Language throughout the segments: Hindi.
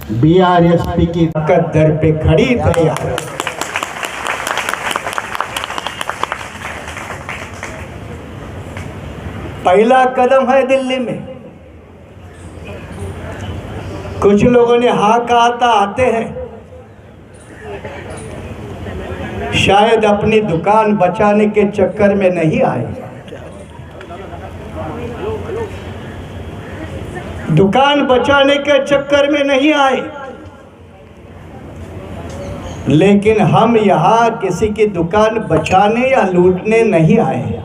बीआरएसपी की ताकत दर पे खड़ी तैयार। पहला कदम है दिल्ली में। कुछ लोगों ने हाँ कहा था आते हैं, शायद अपनी दुकान बचाने के चक्कर में नहीं आए। दुकान बचाने के चक्कर में नहीं आए, लेकिन हम यहां किसी की दुकान बचाने या लूटने नहीं आए।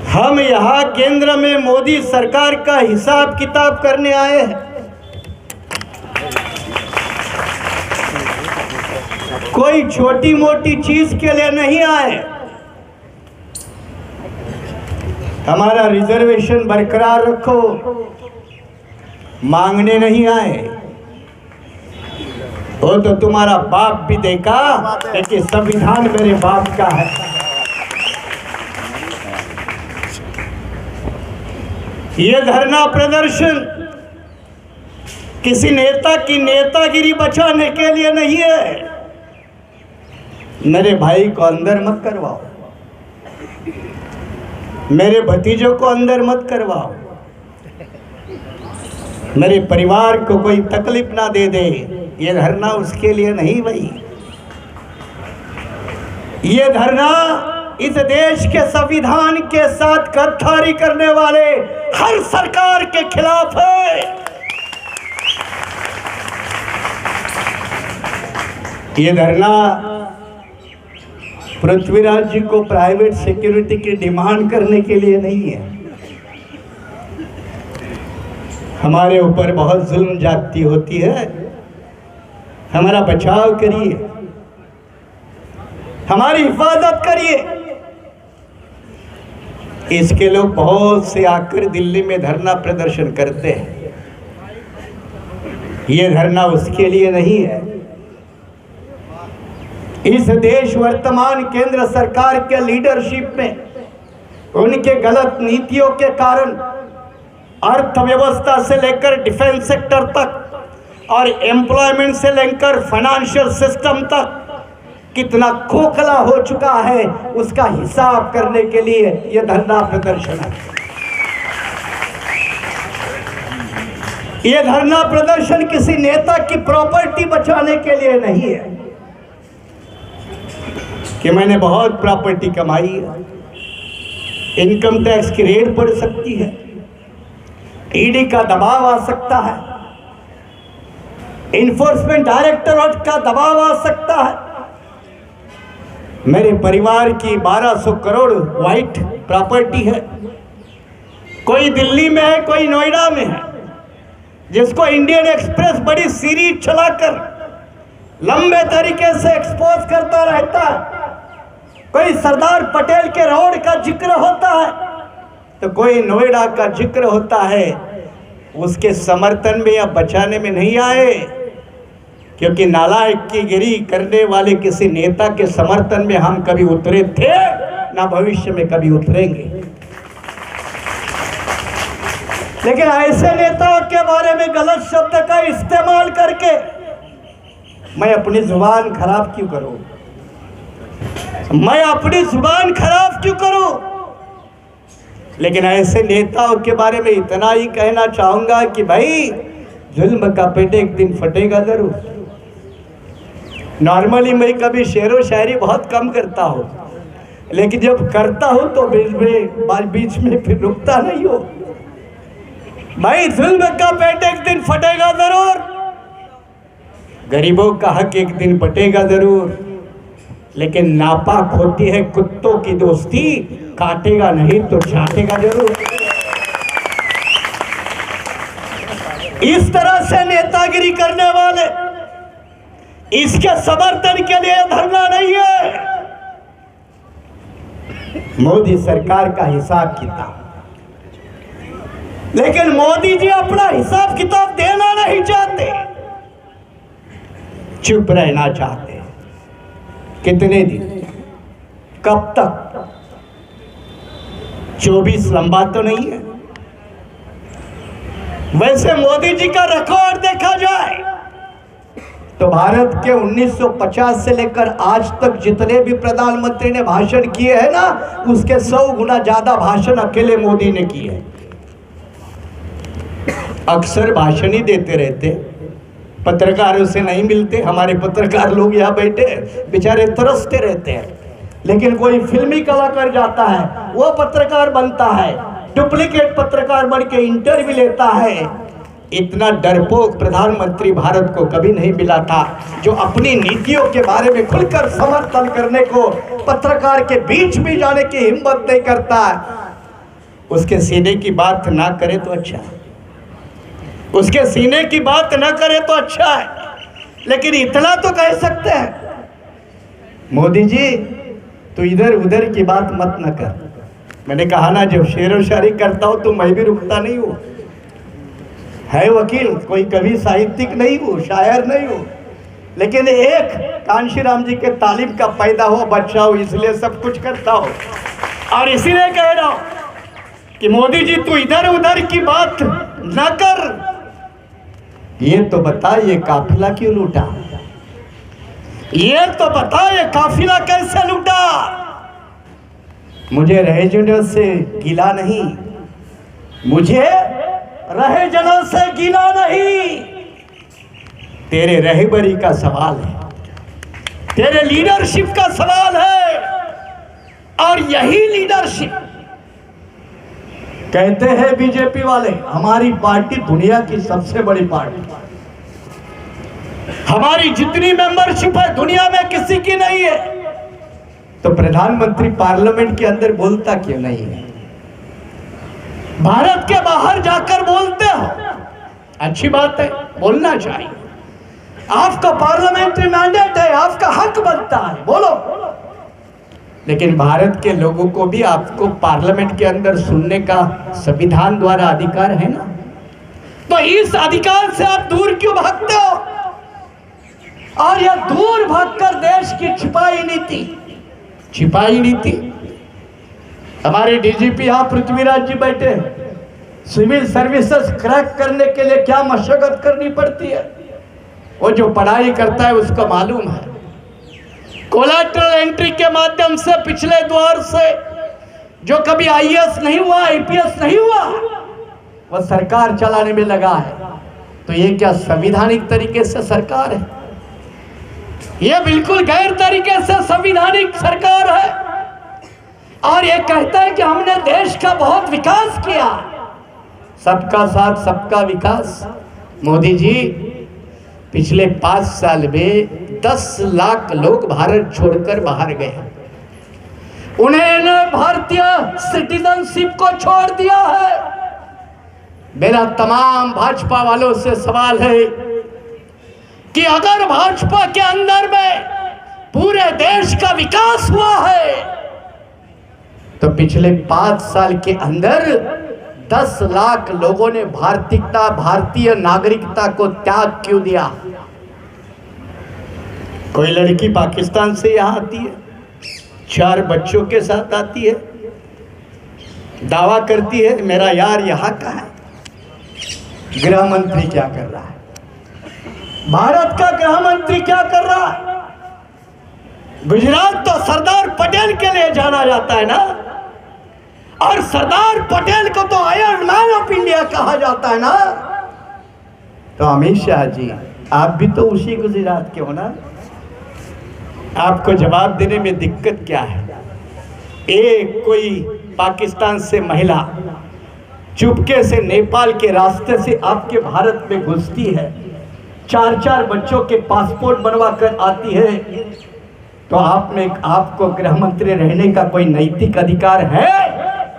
हम यहां केंद्र में मोदी सरकार का हिसाब किताब करने आए हैं। कोई छोटी मोटी चीज के लिए नहीं आए। हमारा रिजर्वेशन बरकरार रखो, मांगने नहीं आए। वो तो तुम्हारा बाप भी देखा, लेकिन संविधान मेरे बाप का है। ये धरना प्रदर्शन किसी नेता की नेतागिरी बचाने के लिए नहीं है। मेरे भाई को अंदर मत करवाओ, मेरे भतीजों को अंदर मत करवाओ, मेरे परिवार को कोई तकलीफ ना दे दे। ये धरना उसके लिए नहीं भाई। ये धरना इस देश के संविधान के साथ गद्दारी करने वाले हर सरकार के खिलाफ है। ये धरना पृथ्वीराज जी को प्राइवेट सिक्योरिटी की डिमांड करने के लिए नहीं है। हमारे ऊपर बहुत जुल्म जाती होती है, हमारा बचाव करिए, हमारी हिफाजत करिए। इसके लोग बहुत से आकर दिल्ली में धरना प्रदर्शन करते हैं। ये धरना उसके लिए नहीं है। इस देश वर्तमान केंद्र सरकार के लीडरशिप में उनके गलत नीतियों के कारण अर्थव्यवस्था से लेकर डिफेंस सेक्टर तक और एम्प्लॉयमेंट से लेकर फाइनेंशियल सिस्टम तक कितना खोखला हो चुका है, उसका हिसाब करने के लिए यह धरना प्रदर्शन है। यह धरना प्रदर्शन किसी नेता की प्रॉपर्टी बचाने के लिए नहीं है कि मैंने बहुत प्रॉपर्टी कमाई है, इनकम टैक्स की रेड पड़ सकती है, ईडी का दबाव आ सकता है, इन्फोर्समेंट डायरेक्टरेट का दबाव आ सकता है। मेरे परिवार की 1200 करोड़ व्हाइट प्रॉपर्टी है, कोई दिल्ली में है, कोई नोएडा में है, जिसको इंडियन एक्सप्रेस बड़ी सीरीज चलाकर लंबे तरीके से एक्सपोज करता रहता है। कोई सरदार पटेल के रोड का जिक्र होता है तो कोई नोएडा का जिक्र होता है। उसके समर्थन में या बचाने में नहीं आए, क्योंकि नालायक की गिरी करने वाले किसी नेता के समर्थन में हम कभी उतरे थे ना भविष्य में कभी उतरेंगे। लेकिन ऐसे नेताओं के बारे में गलत शब्द का इस्तेमाल करके मैं अपनी जुबान खराब क्यों करूं? मैं अपनी जुबान खराब क्यों करूं? लेकिन ऐसे नेताओं के बारे में इतना ही कहना चाहूंगा कि भाई, जुल्म का पेट एक दिन फटेगा जरूर। नॉर्मली मैं कभी शेरो शायरी बहुत कम करता हूँ, लेकिन जब करता हूँ तो बीच में फिर रुकता नहीं हो। भाई, जुल्म का पेट एक दिन फटेगा जरूर, गरीबों का हक एक दिन बटेगा जरूर, लेकिन नापाक होती है कुत्तों की दोस्ती, काटेगा नहीं तो चाटेगा जरूर। इस तरह से नेतागिरी करने वाले, इसके समर्थन के लिए धरना नहीं है। मोदी सरकार का हिसाब किताब, लेकिन मोदी जी अपना हिसाब किताब देना नहीं चाहते, चुप रहना चाहते। कितने दिन, कब तक? 24 लंबा तो नहीं है। वैसे मोदी जी का रिकॉर्ड देखा जाए तो भारत के 1950 से लेकर आज तक जितने भी प्रधानमंत्री ने भाषण किए हैं ना, उसके 100 गुना ज्यादा भाषण अकेले मोदी ने किए हैं। अक्सर भाषण ही देते रहते, पत्रकारों से नहीं मिलते। हमारे पत्रकार लोग यहाँ बैठे बेचारे तरसते रहते हैं, लेकिन कोई फिल्मी कलाकार जाता है वो पत्रकार बनता है, डुप्लीकेट पत्रकार बन के इंटरव्यू लेता है। इतना डरपोक प्रधानमंत्री भारत को कभी नहीं मिला था, जो अपनी नीतियों के बारे में खुलकर समर्थन करने को पत्रकार के बीच में जाने की हिम्मत नहीं करता है। उसके सीने की बात ना करे तो अच्छा है, उसके सीने की बात ना करे तो अच्छा है, लेकिन इतना तो कह सकते हैं, मोदी जी तू इधर उधर की बात मत न कर। मैंने कहा ना, जब शेर व शायरी करता हूं तो मैं भी रुकता नहीं हूं। है वकील, कोई कवि साहित्यिक नहीं हूँ, शायर नहीं हूँ, लेकिन एक कांशीराम जी के तालीम का पैदा हो बच्चा हो, इसलिए सब कुछ करता हो। और इसीलिए कह रहा हूं कि मोदी जी तू इधर उधर की बात न कर। ये तो बता ये काफिला क्यों लूटा, ये तो बता ये काफिला कैसे लूटा। मुझे रहे से गिला नहीं, मुझे रहे जनों से गिला नहीं, तेरे रहबरी का सवाल है, तेरे लीडरशिप का सवाल है। और यही लीडरशिप कहते हैं बीजेपी वाले, हमारी पार्टी दुनिया की सबसे बड़ी पार्टी, हमारी जितनी मेंबरशिप है दुनिया में किसी की नहीं है। तो प्रधानमंत्री पार्लियामेंट के अंदर बोलता क्यों नहीं है? भारत के बाहर जाकर बोलते हो, अच्छी बात है, बोलना चाहिए, आपका पार्लियामेंट्री मैंडेट है, आपका हक बनता है, बोलो। लेकिन भारत के लोगों को भी आपको पार्लियामेंट के अंदर सुनने का संविधान द्वारा अधिकार है ना, तो इस अधिकार से आप दूर क्यों भागते हो? और यह दूर भागकर देश की छिपाई नीति हमारे डीजीपी यहाँ पृथ्वीराज जी बैठे, सिविल सर्विसेज क्रैक करने के लिए क्या मशक्कत करनी पड़ती है, वो जो पढ़ाई करता है उसको मालूम है। कोलैटरल एंट्री के माध्यम से पिछले द्वार से जो कभी आईएएस नहीं हुआ, आईपीएस नहीं हुआ, वह सरकार चलाने में लगा है। तो ये क्या संवैधानिक तरीके से सरकार है? ये बिल्कुल गैर तरीके से संवैधानिक सरकार है। और ये कहता है कि हमने देश का बहुत विकास किया, सबका साथ सबका विकास। मोदी जी पिछले 5 साल में 10 लाख लोग भारत छोड़कर बाहर गए, उन्हें भारतीय सिटीजनशिप को छोड़ दिया है। मेरा तमाम भाजपा वालों से सवाल है कि अगर भाजपा के अंदर में पूरे देश का विकास हुआ है तो पिछले 5 साल के अंदर 10 लाख लोगों ने भारतीय नागरिकता को त्याग क्यों दिया? कोई लड़की पाकिस्तान से यहाँ आती है, 4 बच्चों के साथ आती है, दावा करती है मेरा यार यहाँ का है। गृह मंत्री क्या कर रहा है? भारत का गृह मंत्री क्या कर रहा है? गुजरात तो सरदार पटेल के लिए जाना जाता है ना, और सरदार पटेल को तो आयरन मैन ऑफ इंडिया कहा जाता है ना। तो अमित शाह जी आप भी तो उसी गुजरात के हो ना, आपको जवाब देने में दिक्कत क्या है? एक कोई पाकिस्तान से महिला चुपके से नेपाल के रास्ते से आपके भारत में घुसती है, 4-4 बच्चों के पासपोर्ट बनवा कर आती है, तो आप में आपको गृह मंत्री रहने का कोई नैतिक अधिकार है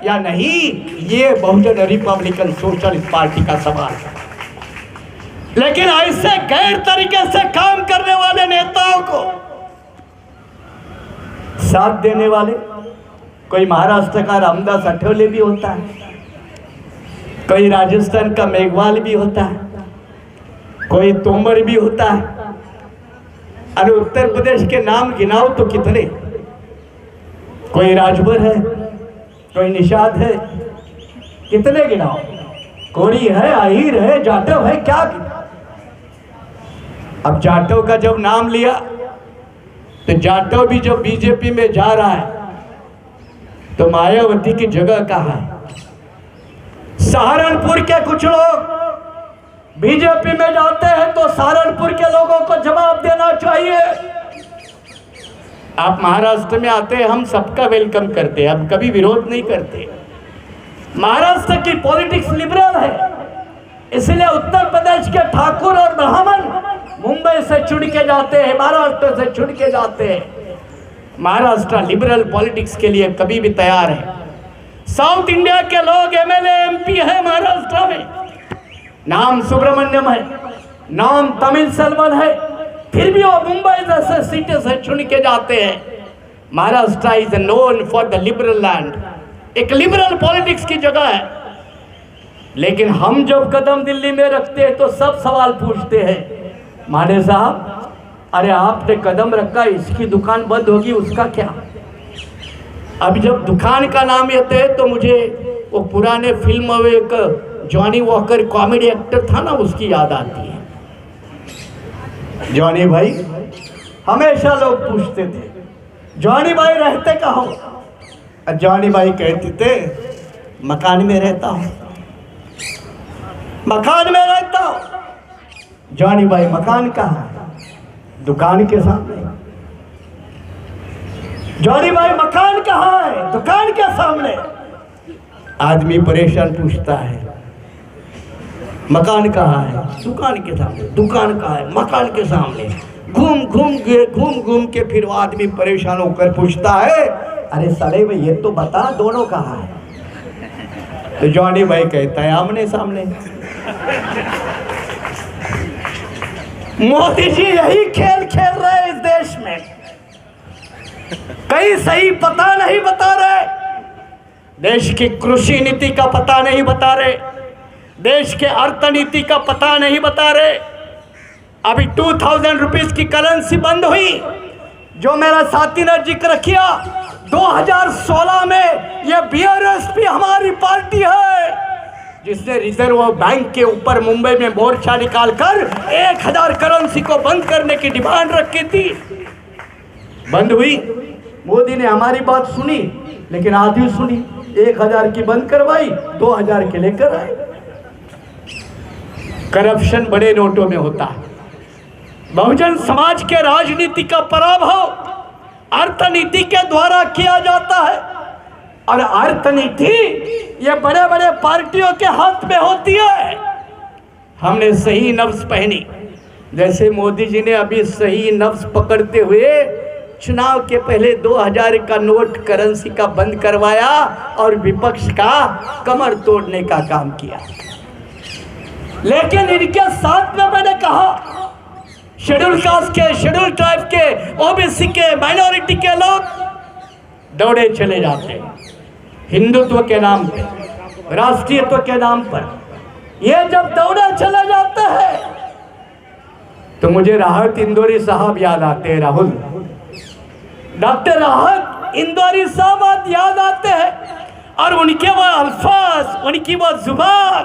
या नहीं? ये बहुजन रिपब्लिकन सोशलिस्ट पार्टी का सवाल है। लेकिन ऐसे गैर तरीके से काम करने वाले नेताओं को साथ देने वाले, कोई महाराष्ट्र का रामदास आठवले भी होता है, कोई राजस्थान का मेघवाल भी होता है, कोई तोमर भी होता है। अरे उत्तर प्रदेश के नाम गिनाओ तो कितने, कोई राजभर है, कोई निषाद है, कितने गिनाओ? कोरी है, आहिर है, जाटव है, क्या? अब जाटव का जब नाम लिया तो जाटव भी जब बीजेपी में जा रहा है तो मायावती की जगह कहाँ है? सहारनपुर के कुछ लोग बीजेपी में जाते हैं तो सहारनपुर के लोगों को जवाब देना चाहिए। आप महाराष्ट्र में आते हैं, हम सबका वेलकम करते हैं, हम कभी विरोध नहीं करते। महाराष्ट्र की पॉलिटिक्स लिबरल है, इसलिए उत्तर प्रदेश के ठाकुर और ब्राह्मण मुंबई से चुन के जाते हैं, महाराष्ट्र से चुन के जाते हैं। महाराष्ट्र लिबरल पॉलिटिक्स के लिए कभी भी तैयार है। साउथ इंडिया के लोग एमएलए एमपी है महाराष्ट्र में, नाम सुब्रमण्यम है, नाम तमिल सेल्वन है, फिर भी वो मुंबई जैसे सिटी से चुन के जाते हैं। Maharashtra is known for the liberal land, एक लिबरल पॉलिटिक्स की जगह है। लेकिन हम जब कदम दिल्ली में रखते हैं तो सब सवाल पूछते हैं, माने साहब अरे आपने कदम रखा, इसकी दुकान बंद होगी, उसका क्या? अब जब दुकान का नाम लेते हैं तो मुझे वो पुराने फिल्म में एक जॉनी वॉकर कॉमेडी एक्टर था ना, उसकी याद आती है। जॉनी भाई, हमेशा लोग पूछते थे जॉनी भाई रहते कहाँ हो? जॉनी भाई कहते थे मकान में रहता हूँ, मकान में रहता हूँ। जॉनी भाई मकान कहाँ है? दुकान के सामने। जॉनी भाई मकान कहाँ है? दुकान के सामने। आदमी परेशान पूछता है मकान कहाँ है? दुकान के सामने। दुकान कहाँ है? मकान के सामने। घूम घूम के फिर वो आदमी परेशान होकर पूछता है अरे साले भाई ये तो बता दोनों कहाँ है? तो जॉनी भाई कहता है आमने सामने। मोदी जी यही खेल खेल रहे हैं इस देश में, कहीं सही पता नहीं बता रहे, देश की कृषि नीति का पता नहीं बता रहे, देश के अर्थनीति का पता नहीं बता रहे। अभी 2000 रुपीस की करेंसी बंद हुई, जो मेरा साथी ने जिक्र किया। 2016 में ये बीआरएसपी हमारी पार्टी है जिसने रिजर्व बैंक के ऊपर मुंबई में मोर्चा निकालकर 1000 करेंसी को बंद करने की डिमांड रखी थी। बंद हुई, मोदी ने हमारी बात सुनी लेकिन आधी सुनी, 1000 की बंद करवाई, 2000 के लेकर आए। करप्शन बड़े नोटों में होता है। बहुजन समाज के राजनीति का पराभव अर्थनीति के द्वारा किया जाता है, और अर्थनीति ये बड़े बड़े पार्टियों के हाथ में होती है। हमने सही नफ्स पहनी, जैसे मोदी जी ने अभी सही नफ्स पकड़ते हुए चुनाव के पहले 2000 का नोट करेंसी का बंद करवाया और विपक्ष का कमर तोड़ने का काम किया। लेकिन इनके साथ में मैंने कहा शेड्यूल कास्ट के, शेड्यूल ट्राइब के, ओबीसी के, माइनॉरिटी के लोग दौड़े चले जाते हैं हिंदुत्व के नाम पे, राष्ट्रीयत्व के नाम पर। ये जब दौड़े चले जाते हैं तो मुझे राहत इंदौरी साहब याद आते हैं। राहुल, डॉक्टर राहत इंदौरी साहब याद आते हैं, और उनके वो अल्फाज, उनकी वो जुबान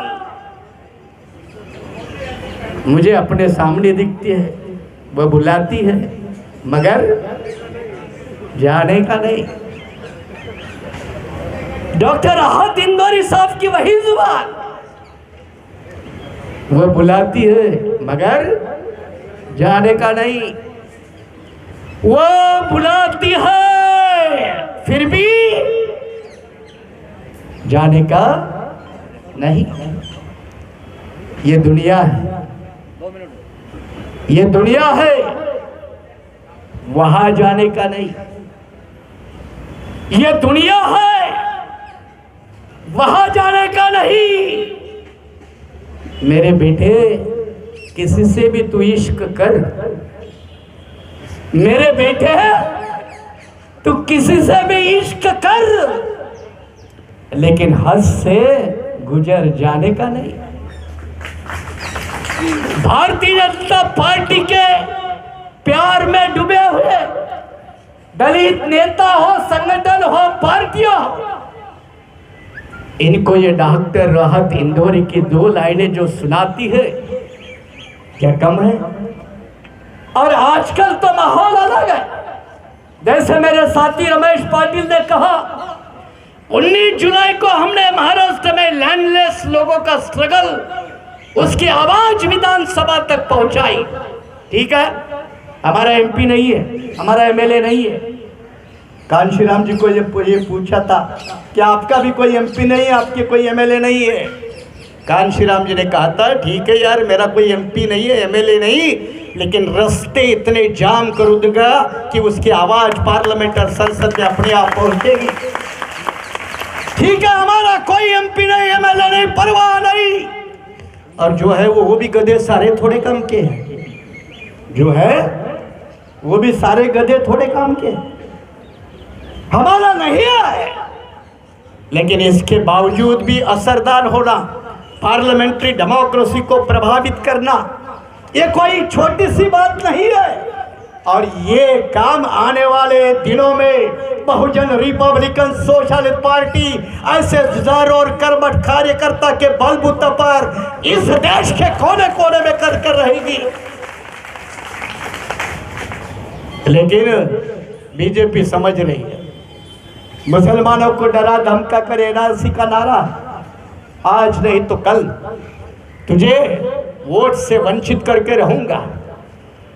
मुझे अपने सामने दिखती है। वो बुलाती है मगर जाने का नहीं। डॉक्टर राहत इंदौरी साहब की वही जुबान, वो बुलाती है मगर जाने का नहीं। वो बुलाती है फिर भी जाने का नहीं। ये दुनिया है, ये दुनिया है, वहां जाने का नहीं। ये दुनिया है, वहां जाने का नहीं। मेरे बेटे, किसी से भी तू इश्क कर, मेरे बेटे तू किसी से भी इश्क कर, लेकिन हद से गुजर जाने का नहीं। भारतीय जनता पार्टी के प्यार में डूबे हुए दलित नेता हो, संगठन हो, पार्टियां हो, इनको ये डॉक्टर राहत इंदौरी की 2 लाइनें जो सुनाती है, क्या कम है? और आजकल तो माहौल अलग है। जैसे मेरे साथी रमेश पाटिल ने कहा, 19 जुलाई को हमने महाराष्ट्र में लैंडलेस लोगों का स्ट्रगल, उसकी आवाज विधानसभा तक पहुंचाई। ठीक है, हमारा एमपी नहीं है, हमारा एमएलए नहीं है। कांशीराम जी को ये पूछा था कि आपका भी कोई एमपी नहीं है, आपके कोई एमएलए नहीं है। कांशीराम जी ने कहा था, ठीक है यार, मेरा कोई एमपी नहीं है, एमएलए नहीं, लेकिन रास्ते इतने जाम कर दूंगा कि उसकी आवाज पार्लियामेंट और संसद में अपने आप पहुंचेगी। ठीक है, हमारा कोई एमपी नहीं, एमएलए नहीं, परवाह नहीं। और जो है वो भी गधे सारे थोड़े काम के हैं, जो है वो भी सारे गधे थोड़े काम के। हमारा नहीं है, लेकिन इसके बावजूद भी असरदार होना, पार्लियामेंट्री डेमोक्रेसी को प्रभावित करना, ये कोई छोटी सी बात नहीं है। और ये काम आने वाले दिनों में बहुजन रिपब्लिकन सोशलिस्ट पार्टी ऐसे हजारों और कर्मठ कार्यकर्ता के बलबूते पर इस देश के कोने कोने में कर रहेगी। लेकिन बीजेपी समझ रही है, मुसलमानों को डरा धमका कर एनआरसी का नारा, आज नहीं तो कल तुझे वोट से वंचित करके रहूंगा,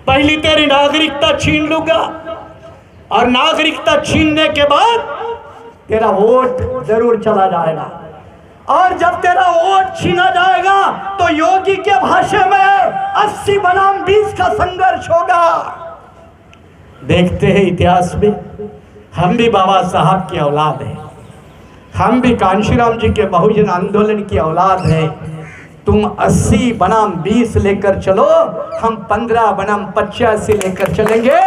पहली तेरी नागरिकता छीन लूंगा, और नागरिकता छीनने के बाद तेरा वोट जरूर चला जाएगा। और जब तेरा वोट छीना जाएगा तो योगी के भाषा में 80 बनाम 20 का संघर्ष होगा। देखते हैं इतिहास में, हम भी बाबा साहब की औलाद हैं, हम भी कांशीराम जी के बहुजन आंदोलन की औलाद है। तुम 80 बनाम 20 लेकर चलो, हम 15 बनाम 85 लेकर चलेंगे।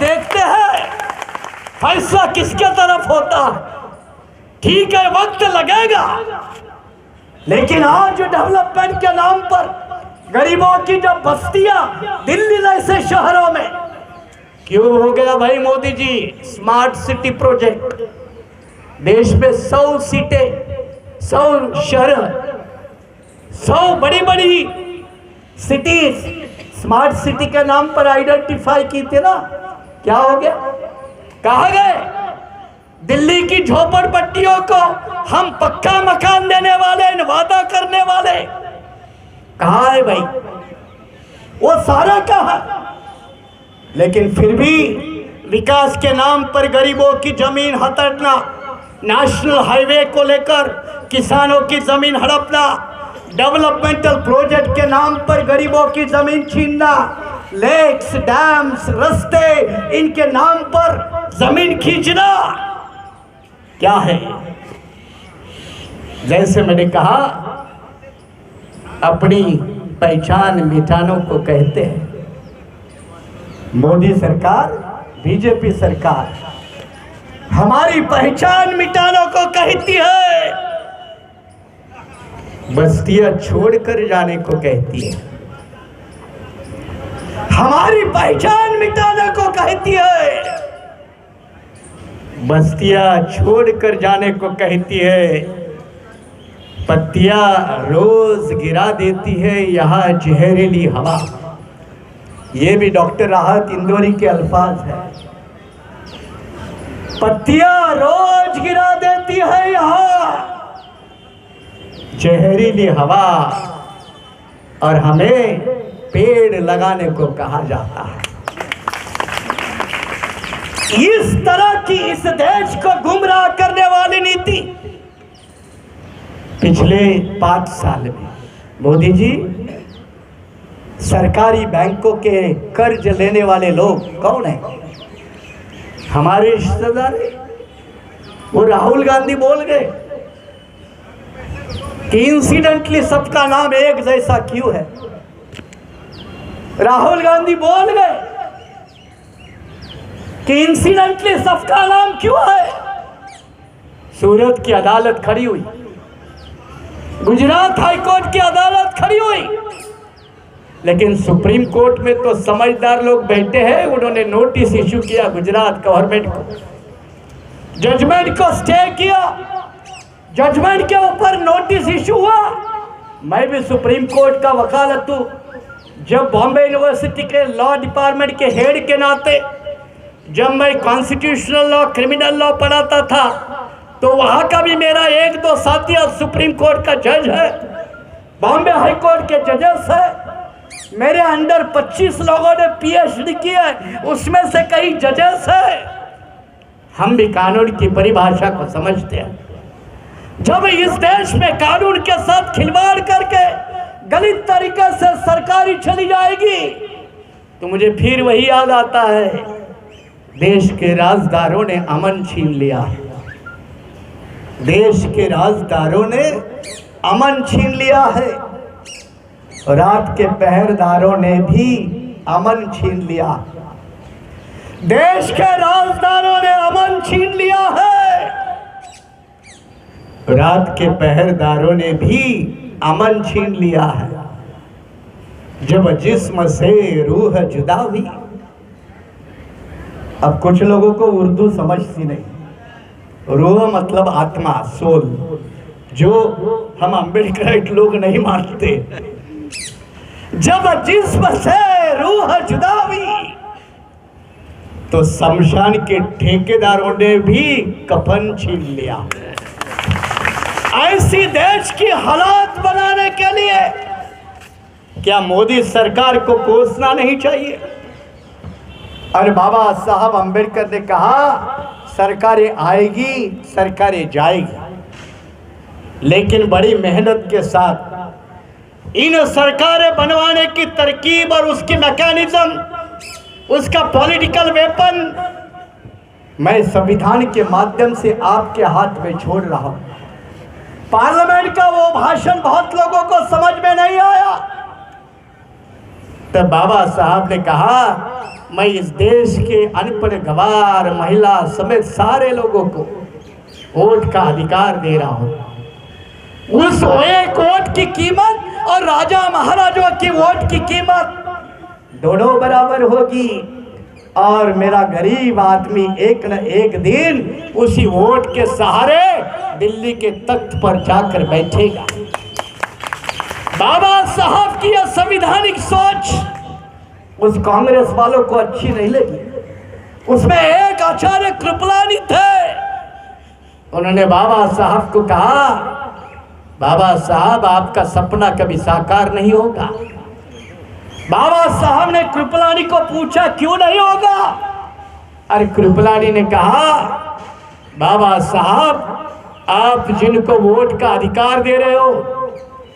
देखते हैं फैसला किसके तरफ होता। ठीक है, वक्त लगेगा, लेकिन आज डेवलपमेंट के नाम पर गरीबों की जब बस्तियां दिल्ली जैसे शहरों में क्यों हो गया भाई Modi ji smart city project, देश में 100 सीटें, 100 शहर, 100 बड़ी बड़ी सिटीज स्मार्ट सिटी के नाम पर आइडेंटिफाई की थी ना, क्या हो गया? कहाँ गए? दिल्ली की झोपड़पट्टियों को हम पक्का मकान देने वाले, वादा करने वाले, कहाँ है भाई? वो सारा कहाँ? लेकिन फिर भी विकास के नाम पर गरीबों की जमीन हड़पना, नेशनल हाईवे को लेकर किसानों की जमीन हड़पना, डेवलपमेंटल प्रोजेक्ट के नाम पर गरीबों की जमीन छीनना, लेक्स, डैम्स, रास्ते, इनके नाम पर जमीन खींचना, क्या है? जैसे मैंने कहा, अपनी पहचान मिटाने को कहते हैं। मोदी सरकार, बीजेपी सरकार हमारी पहचान मिटाने को कहती है, बस्तियां छोड़कर जाने को कहती है। हमारी पहचान मिटाने को कहती है, बस्तियां छोड़कर जाने को कहती है। पत्तियां रोज गिरा देती है यहाँ जहरीली हवा। ये भी डॉक्टर राहत इंदौरी के अल्फाज है। पत्तियां रोज गिरा देती है यहाँ जहरीली हवा, और हमें पेड़ लगाने को कहा जाता है। इस तरह की इस देश को गुमराह करने वाली नीति पिछले 5 साल में मोदी जी, सरकारी बैंकों के कर्ज लेने वाले लोग कौन है? हमारे रिश्तेदार। वो राहुल गांधी बोल गए कि इंसिडेंटली सबका नाम एक जैसा क्यों है। राहुल गांधी बोल गए कि इंसिडेंटली सबका नाम क्यों है। सूरत की अदालत खड़ी हुई, गुजरात हाईकोर्ट की अदालत खड़ी हुई, लेकिन सुप्रीम कोर्ट में तो समझदार लोग बैठे हैं। उन्होंने नोटिस इशू किया गुजरात गवर्नमेंट को, जजमेंट को स्टे किया, जजमेंट के ऊपर नोटिस इशू हुआ। मैं भी सुप्रीम कोर्ट का वकालत हूँ। जब बॉम्बे यूनिवर्सिटी के लॉ डिपार्टमेंट के हेड के नाते जब मैं कॉन्स्टिट्यूशनल लॉ, क्रिमिनल लॉ पढ़ाता था, तो वहाँ का भी मेरा एक दो साथी और सुप्रीम कोर्ट का जज है, बॉम्बे हाई कोर्ट के जजेस है। मेरे अंडर 25 लोगों ने PhD किया है, उसमें से कई जजेस है। हम भी कानून की परिभाषा को समझते हैं। जब इस देश में कानून के साथ खिलवाड़ करके गलत तरीके से सरकारी चली जाएगी, तो मुझे फिर वही याद आता है, देश के राजदारों ने अमन छीन लिया। देश के राजदारों ने अमन छीन लिया है। रात के पहरेदारों ने भी अमन छीन लिया। देश के राजदारों ने अमन छीन लिया है। रात के पहरेदारों ने भी अमन छीन लिया है। जब जिस्म से रूह जुदा हुई। अब कुछ लोगों को उर्दू समझती नहीं। रूह मतलब आत्मा, सोल, जो हम अम्बेडकराइट लोग नहीं मानते। जब जिस्म से रूह जुदा हुई, तो शमशान के ठेकेदारों ने भी कफन छीन लिया। ऐसी देश की हालात बनाने के लिए क्या मोदी सरकार को कोसना नहीं चाहिए? और बाबा साहब अम्बेडकर ने कहा, सरकारें आएगी, सरकारें जाएगी, लेकिन बड़ी मेहनत के साथ इन सरकारें बनवाने की तरकीब और उसकी मैकेनिज्म, उसका पॉलिटिकल वेपन मैं संविधान के माध्यम से आपके हाथ में छोड़ रहा हूं। पार्लियामेंट का वो भाषण बहुत लोगों को समझ में नहीं आया। तब बाबा साहब ने कहा, मैं इस देश के अनपढ़, गवार, महिला समेत सारे लोगों को वोट का अधिकार दे रहा हूं। उस एक वोट की कीमत और राजा महाराजों की वोट की कीमत दोनों बराबर होगी, और मेरा गरीब आदमी एक न एक दिन उसी वोट के सहारे दिल्ली के तख्त पर जाकर बैठेगा। बाबा साहब की यह संवैधानिक सोच उस कांग्रेस वालों को अच्छी नहीं लगी। उसमें एक आचार्य कृपलानी थे। उन्होंने बाबा साहब को कहा, बाबा साहब आपका सपना कभी साकार नहीं होगा। बाबा साहब ने कृपलानी को पूछा, क्यों नहीं होगा? अरे कृपलानी ने कहा, बाबा साहब आप जिनको वोट का अधिकार दे रहे हो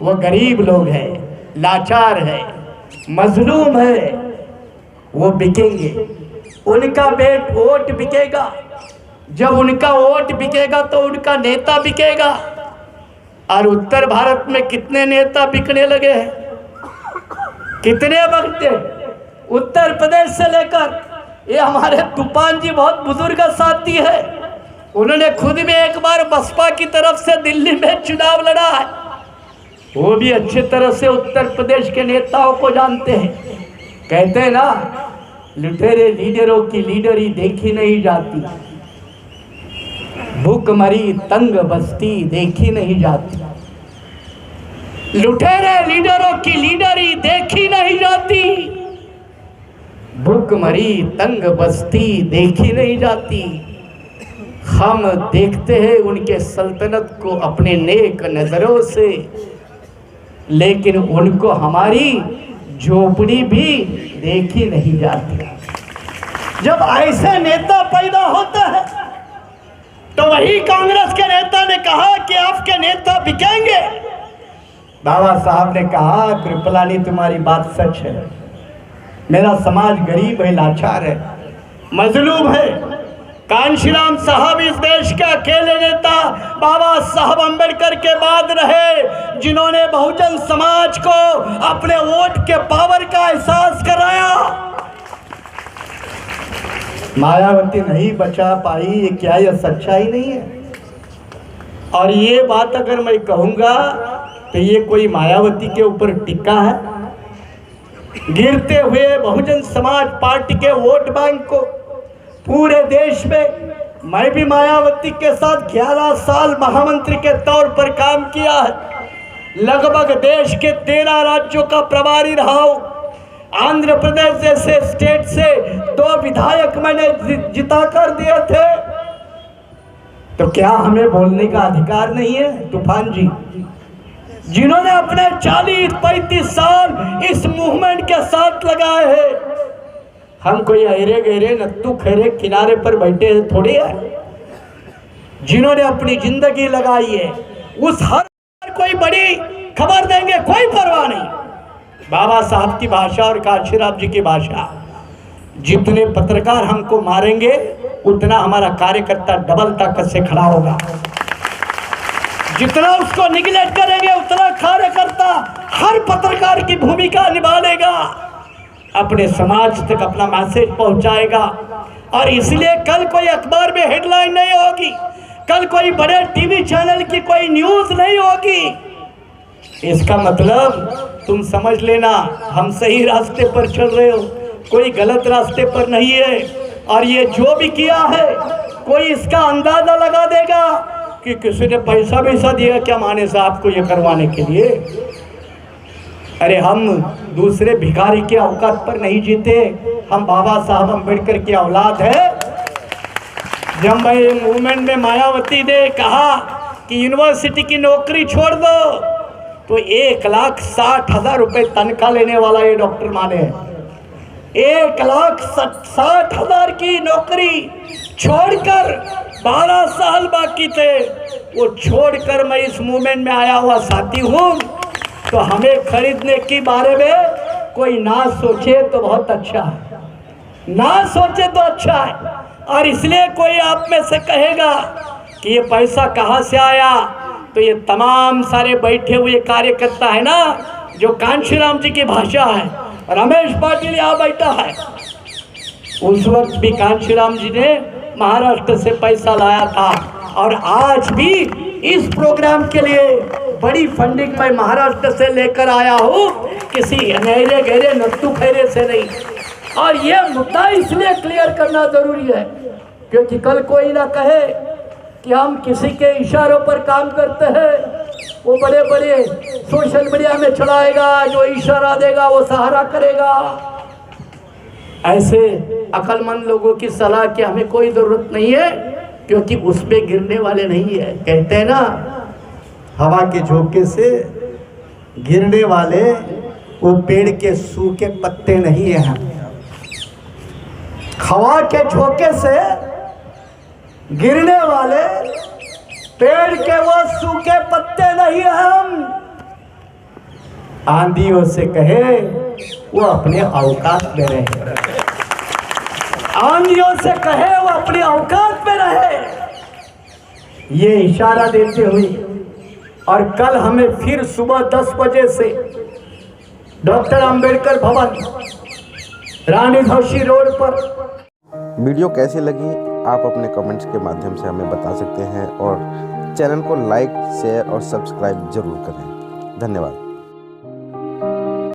वो गरीब लोग हैं, लाचार है, मजलूम है, वो बिकेंगे। उनका वोट बिकेगा। जब उनका वोट बिकेगा तो उनका नेता बिकेगा। और उत्तर भारत में कितने नेता बिकने लगे हैं, कितने वक्त उत्तर प्रदेश से लेकर, ये हमारे तूफान जी बहुत बुजुर्ग साथी है, उन्होंने खुद में एक बार बसपा की तरफ से दिल्ली में चुनाव लड़ा है। वो भी अच्छे तरह से उत्तर प्रदेश के नेताओं को जानते हैं। कहते हैं ना, लुटेरे लीडरों की लीडरी देखी नहीं जाती, भूखमरी तंग बस्ती देखी नहीं जाती। लुटेरे लीडरों की लीडरी देखी नहीं जाती, भूखमरी तंग बस्ती देखी नहीं जाती। हम देखते हैं उनके सल्तनत को अपने नेक नजरों से, लेकिन उनको हमारी झोपड़ी भी देखी नहीं जाती। जब ऐसे नेता पैदा होते हैं तो वही कांग्रेस के नेता ने कहा कि आपके नेता बिकेंगे। बाबा साहब ने कहा, कृपलानी तुम्हारी बात सच है, मेरा समाज गरीब है, लाचार है, मजलूम है। कांशीराम साहब इस देश के अकेले नेता बाबा साहब अम्बेडकर के बाद रहे जिन्होंने बहुजन समाज को अपने वोट के पावर का एहसास कराया। मायावती नहीं बचा पाई, ये क्या यह सच्चाई नहीं है? और ये बात अगर मैं कहूँगा तो ये कोई मायावती के ऊपर टिक्का है? गिरते हुए बहुजन समाज पार्टी के वोट बैंक को पूरे देश में मैं भी मायावती के साथ 11 साल महामंत्री के तौर पर काम किया है। लगभग देश के 13 राज्यों का प्रभारी रहा हूं। आंध्र प्रदेश जैसे स्टेट से 2 विधायक मैंने जिता कर दिए थे। तो क्या हमें बोलने का अधिकार नहीं है? तूफान जी, जिन्होंने अपने 40-35 साल इस मूवमेंट के साथ लगाए हैं, हम कोई अरे गहरे नत्तू खैरे किनारे पर बैठे थोड़े हैं। जिन्होंने अपनी जिंदगी लगाई है, उस हर कोई बड़ी खबर देंगे, कोई परवाह नहीं। बाबा साहब की भाषा और कांशीराम जी की भाषा, जितने पत्रकार हमको मारेंगे उतना हमारा कार्यकर्ता डबल ताकत से खड़ा होगा। जितना उसको निगलेक्ट करेंगे उतना कार्यकर्ता हर पत्रकार की भूमिका निभा लेगा, अपने समाज तक अपना मैसेज पहुंचाएगा। और इसलिए कल कोई अखबार में हेडलाइन नहीं होगी, कल कोई बड़े टीवी चैनल की कोई न्यूज नहीं होगी। इसका मतलब तुम समझ लेना, हम सही रास्ते पर चल रहे हो, कोई गलत रास्ते पर नहीं है। और ये जो भी किया है, कोई इसका अंदाजा लगा देगा कि किसी ने पैसा दिया क्या माने साहब को ये करवाने के लिए। अरे हम दूसरे भिखारी के औकात पर नहीं जीते, हम बाबा साहब अम्बेडकर की औलाद है। जब भाई मूवमेंट में मायावती ने कहा कि यूनिवर्सिटी की नौकरी छोड़ दो, तो 1,60,000 रुपए तनख्वाह लेने वाला ये डॉक्टर माने, 1,60,000 की नौकरी छोड़कर 12 साल बाकी थे, वो छोड़कर मैं इस मूवमेंट में आया हुआ साथी हूँ। तो हमें खरीदने के बारे में कोई ना सोचे तो बहुत अच्छा है, ना सोचे तो अच्छा है। और इसलिए कोई आप में से कहेगा कि ये पैसा कहाँ से आया, तो ये तमाम सारे बैठे हुए कार्यकर्ता है ना, जो कांशीराम जी की भाषा है, रमेश पाटिल यहाँ बैठा है, उस वक्त भी कांशीराम जी ने महाराष्ट्र से पैसा लाया था। और आज भी इस प्रोग्राम के लिए बड़ी फंडिंग मैं महाराष्ट्र से लेकर आया हूँ, किसी अनहरे गहरे नत्तू खैरे से नहीं। और ये मुद्दा इसलिए क्लियर करना जरूरी है क्योंकि कल कोई ना कहे कि हम किसी के इशारों पर काम करते हैं, वो बड़े बड़े सोशल मीडिया में चलाएगा, जो इशारा देगा वो सहारा करेगा। ऐसे अक्लमंद लोगों की सलाह की हमें कोई जरूरत नहीं है, क्योंकि उसमें गिरने वाले नहीं है। कहते हैं ना, हवा के झोंके से गिरने वाले वो पेड़ के सूखे पत्ते नहीं है। हवा के झोंके से गिरने वाले पेड़ के वो सूखे पत्ते नहीं है हम। आंधियों से कहे वो अपने औकात में रहे, आंधियों से कहे वो अपने औकात में रहे, ये इशारा देते हुए। और कल हमें फिर सुबह 10 बजे से डॉक्टर अंबेडकर भवन, रानी झांसी रोड पर। वीडियो कैसी लगी आप अपने कमेंट्स के माध्यम से हमें बता सकते हैं और चैनल को लाइक, शेयर और सब्सक्राइब जरूर करें। धन्यवाद।